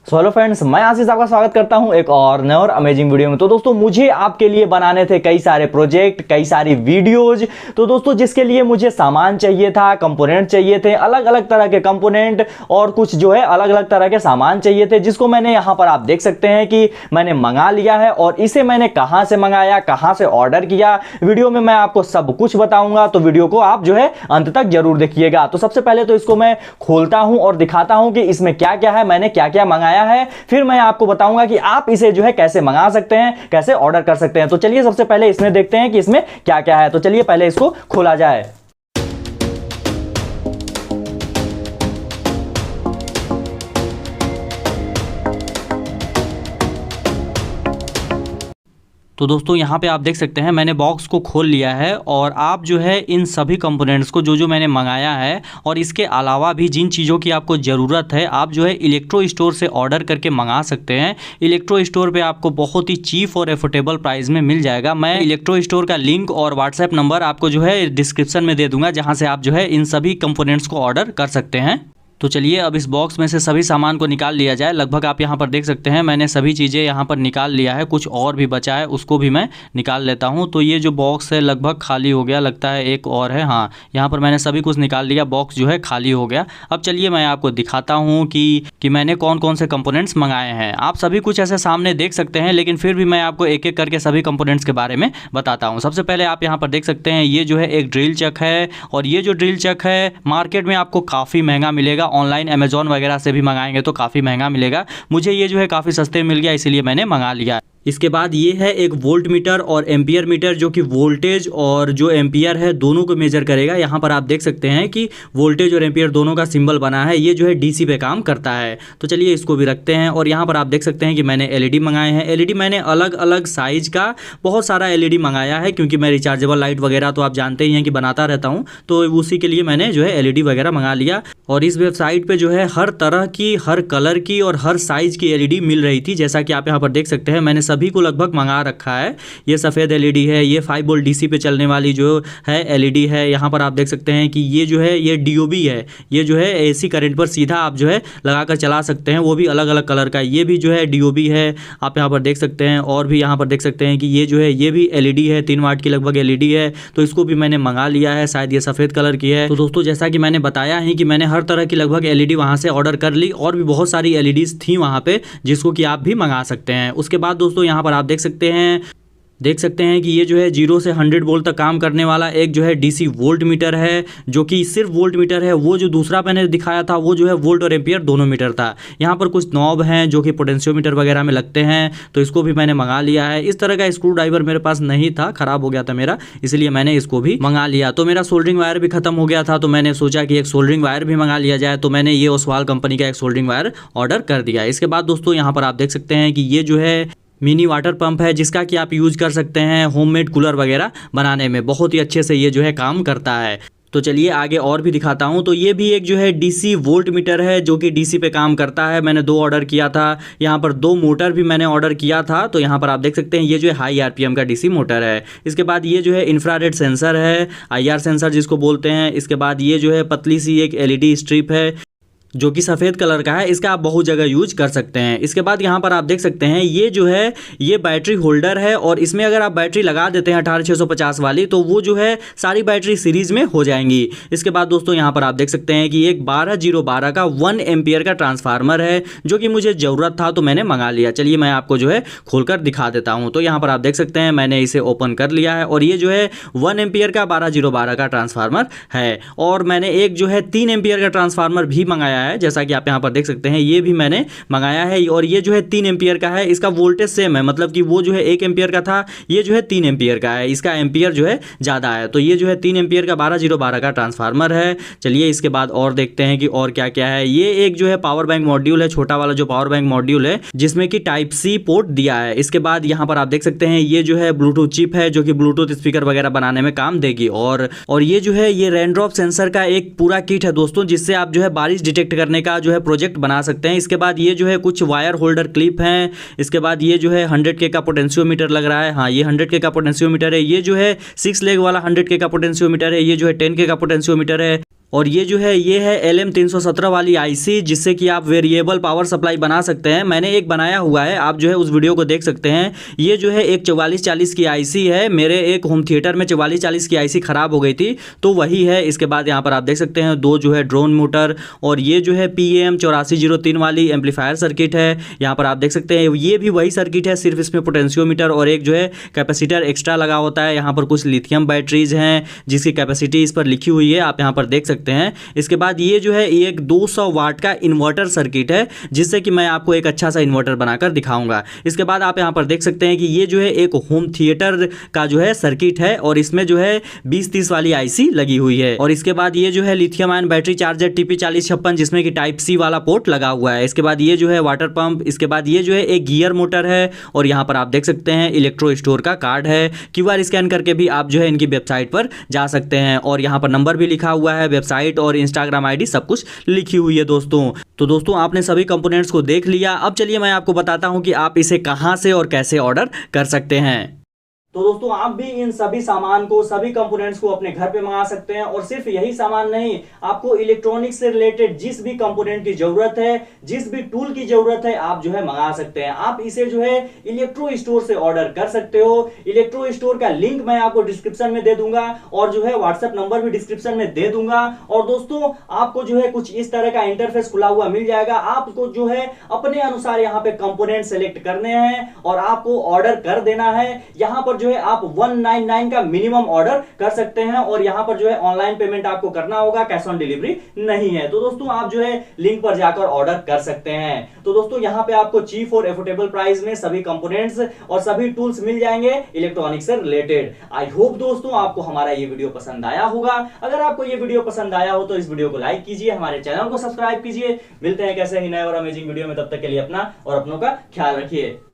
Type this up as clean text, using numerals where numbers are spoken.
Hello friends, मैं आशीष आपका स्वागत करता हूं एक और नए और अमेजिंग वीडियो में। तो दोस्तों, मुझे आपके लिए बनाने थे कई सारे प्रोजेक्ट, कई सारी वीडियोज। तो दोस्तों, जिसके लिए मुझे सामान चाहिए था, कंपोनेंट चाहिए थे, अलग अलग तरह के कंपोनेंट और कुछ जो है अलग अलग तरह के सामान चाहिए थे, जिसको मैंने यहां पर आप देख सकते हैं कि मैंने मंगा लिया है। और इसे मैंने कहां से मंगाया, कहां से ऑर्डर किया, वीडियो में मैं आपको सब कुछ बताऊंगा। तो वीडियो को आप जो है अंत तक जरूर देखिएगा। तो सबसे पहले तो इसको मैं खोलता हूं और दिखाता हूं कि इसमें क्या क्या है, मैंने क्या क्या मंगाया है। फिर मैं आपको बताऊंगा कि आप इसे जो है कैसे मंगा सकते हैं, कैसे ऑर्डर कर सकते हैं। तो चलिए सबसे पहले इसमें देखते हैं कि इसमें क्या क्या है। तो चलिए पहले इसको खोला जाए। तो दोस्तों, यहाँ पे आप देख सकते हैं मैंने बॉक्स को खोल लिया है और आप जो है इन सभी कंपोनेंट्स को जो मैंने मंगाया है और इसके अलावा भी जिन चीज़ों की आपको ज़रूरत है, आप जो है इलेक्ट्रो स्टोर से ऑर्डर करके मंगा सकते हैं। इलेक्ट्रो स्टोर पे आपको बहुत ही चीप और एफोर्डेबल प्राइस में मिल जाएगा। मैं इलेक्ट्रो स्टोर का लिंक और व्हाट्सएप नंबर आपको जो है डिस्क्रिप्शन में दे दूँगा, जहाँ से आप जो है इन सभी कंपोनेंट्स को ऑर्डर कर सकते हैं। तो चलिए अब इस बॉक्स में से सभी सामान को निकाल लिया जाए। लगभग आप यहाँ पर देख सकते हैं मैंने सभी चीज़ें यहाँ पर निकाल लिया है। कुछ और भी बचा है, उसको भी मैं निकाल लेता हूँ। तो ये जो बॉक्स है लगभग खाली हो गया, लगता है एक और है। हाँ, यहाँ पर मैंने सभी कुछ निकाल लिया, बॉक्स जो है खाली हो गया। अब चलिए मैं आपको दिखाता हूँ कि मैंने कौन कौन से कंपोनेंट्स मंगाए हैं। आप सभी कुछ ऐसे सामने देख सकते हैं, लेकिन फिर भी मैं आपको एक एक करके सभी कंपोनेंट्स के बारे में बताता हूँ। सबसे पहले आप यहाँ पर देख सकते हैं ये जो है एक ड्रिल चक है, और ये जो ड्रिल चक है मार्केट में आपको काफ़ी महंगा मिलेगा। ऑनलाइन अमेजॉन वगैरह से भी मंगाएंगे तो काफ़ी महंगा मिलेगा। मुझे ये जो है काफ़ी सस्ते मिल गया, इसीलिए मैंने मंगा लिया। इसके बाद ये है एक वोल्ट मीटर और एम्पियर मीटर, जो कि वोल्टेज और जो एम्पियर है दोनों को मेजर करेगा। यहाँ पर आप देख सकते हैं कि वोल्टेज और एम्पियर दोनों का सिंबल बना है। ये जो है डीसी पे काम करता है। तो चलिए इसको भी रखते हैं। और यहाँ पर आप देख सकते हैं कि मैंने एलईडी मंगाए हैं। एलईडी मैंने अलग अलग साइज का बहुत सारा एलईडी मंगाया है, क्योंकि मैं रिचार्जेबल लाइट वगैरह तो आप जानते ही हैं कि बनाता रहता हूँ, तो उसी के लिए मैंने जो है एलईडी वगैरह मंगा लिया। और इस वेबसाइट पे जो है हर तरह की, हर कलर की और हर साइज की एलईडी मिल रही थी। जैसा कि आप यहाँ पर देख सकते हैं मैंने सभी को लगभग मंगा रखा है। ये सफ़ेद एलईडी है, ये 5 वोल्ट डीसी पे चलने वाली जो है एलईडी है। यहाँ पर आप देख सकते हैं कि ये जो है ये डीओबी है, ये जो है एसी करंट पर सीधा आप जो है लगाकर चला सकते हैं, वो भी अलग अलग कलर का। ये भी जो है डीओबी है, आप यहाँ पर देख सकते हैं। और भी यहाँ पर देख सकते हैं कि ये जो है ये भी एलईडी है, 3 वाट की लगभग एलईडी है। तो इसको भी मैंने मंगा लिया है, शायद ये सफ़ेद कलर की है। तो दोस्तों, जैसा कि मैंने बताया है कि मैंने हर तरह की लगभग एलईडी वहाँ से ऑर्डर कर ली, और भी बहुत सारी एलईडीज थी वहाँ पे, जिसको कि आप भी मंगा सकते हैं। उसके बाद दोस्तों यहाँ पर आप देख सकते हैं कि ये जो है 0 से 100 वोल्ट तक काम करने वाला एक जो है डीसी वोल्ट मीटर है, जो कि सिर्फ वोल्ट मीटर है। वो जो दूसरा मैंने दिखाया था वो जो है वोल्ट और एम्पियर दोनों मीटर था। यहाँ पर कुछ नॉब हैं जो कि पोटेंशियोमीटर वगैरह में लगते हैं, तो इसको भी मैंने मंगा लिया है। इस तरह का स्क्रू ड्राइवर मेरे पास नहीं था, ख़राब हो गया था मेरा, इसलिए मैंने इसको भी मंगा लिया। तो मेरा सोल्डरिंग वायर भी खत्म हो गया था, तो मैंने सोचा कि एक सोल्डरिंग वायर भी मंगा लिया जाए। तो मैंने ये ओसवाल कंपनी का एक सोल्डरिंग वायर ऑर्डर कर दिया। इसके बाद दोस्तों यहाँ पर आप देख सकते हैं कि ये जो है मिनी वाटर पंप है, जिसका कि आप यूज़ कर सकते हैं होममेड कूलर वगैरह बनाने में। बहुत ही अच्छे से ये जो है काम करता है। तो चलिए आगे और भी दिखाता हूँ। तो ये भी एक जो है डीसी वोल्ट मीटर है, जो कि डीसी पे काम करता है। मैंने 2 ऑर्डर किया था। यहाँ पर 2 मोटर भी मैंने ऑर्डर किया था। तो यहाँ पर आप देख सकते हैं ये जो है हाई आरपीएम का डीसी मोटर है। इसके बाद ये जो है इंफ्रारेड सेंसर है, आईआर सेंसर जिसको बोलते हैं। इसके बाद ये जो है पतली सी एक एलईडी स्ट्रिप है, जो कि सफ़ेद कलर का है। इसका आप बहुत जगह यूज कर सकते हैं। इसके बाद यहाँ पर आप देख सकते हैं ये जो है ये बैटरी होल्डर है, और इसमें अगर आप बैटरी लगा देते हैं 18650 वाली, तो वो जो है सारी बैटरी सीरीज में हो जाएंगी। इसके बाद दोस्तों यहाँ पर आप देख सकते हैं कि एक 12012 का 1 एम्पियर का ट्रांसफार्मर है, जो कि मुझे ज़रूरत था तो मैंने मंगा लिया। चलिए मैं आपको जो है खोलकर दिखा देता हूँ। तो यहाँ पर आप देख सकते हैं मैंने इसे ओपन कर लिया है, और ये जो है 1 एम्पियर का 12012 का ट्रांसफार्मर है। और मैंने एक जो है 3 एम्पियर का ट्रांसफार्मर भी मंगाया है, जैसा कि आप यहाँ पर देख सकते हैं ये भी मैंने मंगाया है। और ये जो है 3 एम्पियर का है, इसका वोल्टेज सेम है, मतलब कि वो जो है 1 एम्पियर का था, ये जो है 3 एम्पियर का है। इसका एम्पियर जो है ज़्यादा है। तो ये जो है 3 एम्पियर का 12012 का ट्रांसफार्मर है। चलिए इसके बाद और देखते हैं कि और क्या क्या है। ये एक जो है पावर बैंक मॉड्यूल है, छोटा वाला जो पावर बैंक मॉड्यूल है, जिसमें कि टाइप सी पोर्ट दिया है। इसके बाद यहाँ पर आप देख सकते हैं ये जो है ब्लूटूथ चिप है, जो कि ब्लूटूथ स्पीकर वगैरह बनाने में काम देगी। और ये जो है ये रेनड्रॉप सेंसर का एक पूरा किट है दोस्तों, जिससे आप जो है बारिश डिटेक्ट करने का जो है प्रोजेक्ट बना सकते हैं। इसके बाद ये जो है कुछ वायर होल्डर क्लिप हैं। इसके बाद ये जो है 100K का पोटेंशियोमीटर लग रहा है। हाँ, ये 100K का पोटेंशियोमीटर है। ये जो है 6 लेग वाला 100K का पोटेंशियोमीटर है। ये जो है 10K का पोटेंशियोमीटर है। और ये जो है ये है LM317 वाली आईसी, जिससे कि आप वेरिएबल पावर सप्लाई बना सकते हैं। मैंने एक बनाया हुआ है, आप जो है उस वीडियो को देख सकते हैं। ये जो है एक 4440 की आईसी है। मेरे एक होम थिएटर में 4440 की आईसी ख़राब हो गई थी, तो वही है। इसके बाद यहाँ पर आप देख सकते हैं दो जो है ड्रोन मोटर, और ये जो है PM8403 वाली एम्पलीफायर सर्किट है। यहाँ पर आप देख सकते हैं ये भी वही सर्किट है, सिर्फ इसमें पोटेंशियोमीटर और एक जो है कैपेसिटर एक्स्ट्रा लगा होता है। यहाँ पर कुछ लिथियम बैटरीज हैं जिसकी कैपेसिटी इस पर लिखी हुई है, आप यहाँ पर देख सकते हैं। इसके बाद ये जो है एक 200 वाट का इन्वर्टर सर्किट है, जिससे कि मैं आपको एक अच्छा सा इन्वर्टर बनाकर दिखाऊंगा। इसके बाद आप यहाँ पर देख सकते हैं कि ये जो है एक होम थिएटर का जो है सर्किट है, और इसमें जो है 2030 वाली आईसी लगी हुई है। और इसके बाद ये जो है lithium ion battery charger TP4056, जिसमें कि टाइप सी वाला पोर्ट लगा हुआ है। इसके बाद ये जो है वाटर पंप। इसके बाद ये जो है एक गियर मोटर है, और यहाँ पर आप देख सकते हैं इलेक्ट्रो स्टोर का कार्ड है। QR स्कैन करके भी आप जो है इनकी वेबसाइट पर जा सकते हैं, और यहाँ पर नंबर भी लिखा हुआ है, वेबसाइट और इंस्टाग्राम आईडी सब कुछ लिखी हुई है दोस्तों। तो दोस्तों आपने सभी कंपोनेंट्स को देख लिया। अब चलिए मैं आपको बताता हूं कि आप इसे कहां से और कैसे ऑर्डर कर सकते हैं। तो दोस्तों आप भी इन सभी सामान को, सभी कंपोनेंट्स को अपने घर पे मंगा सकते हैं। और सिर्फ यही सामान नहीं, आपको इलेक्ट्रॉनिक्स से रिलेटेड जिस भी कंपोनेंट की जरूरत है, जिस भी टूल की जरूरत है, आप जो है मंगा सकते हैं। आप इसे जो है इलेक्ट्रो स्टोर से ऑर्डर कर सकते हो। इलेक्ट्रो स्टोर का लिंक मैं आपको डिस्क्रिप्शन में दे दूंगा, और जो है व्हाट्सएप नंबर भी डिस्क्रिप्शन में दे दूंगा। और दोस्तों आपको जो है कुछ इस तरह का इंटरफेस खुला हुआ मिल जाएगा। आपको जो है अपने अनुसार यहाँ पे कंपोनेंट सेलेक्ट करने हैं और आपको ऑर्डर कर देना है। यहाँ पर जो है आप 199 का मिनिमम ऑर्डर कर सकते हैं, और यहां पर जो है ऑनलाइन पेमेंट आपको करना होगा, कैश ऑन डिलीवरी नहीं है। तो दोस्तों आप जो है लिंक पर जाकर ऑर्डर कर सकते हैं। तो दोस्तों यहां पे आपको चीप और एफोर्डेबल प्राइस में सभी कंपोनेंट्स और सभी टूल्स मिल जाएंगे इलेक्ट्रॉनिक्स से रिलेटेड। आई होप दोस्तों आपको हमारा ये वीडियो पसंद आया होगा। अगर आपको ये वीडियो पसंद आया हो तो इस वीडियो को लाइक कीजिए, हमारे चैनल को सब्सक्राइब कीजिए। मिलते हैं कैसे ही नए और अमेजिंग वीडियो में, तब तक के लिए अपना और अपनों का ख्याल रखिए।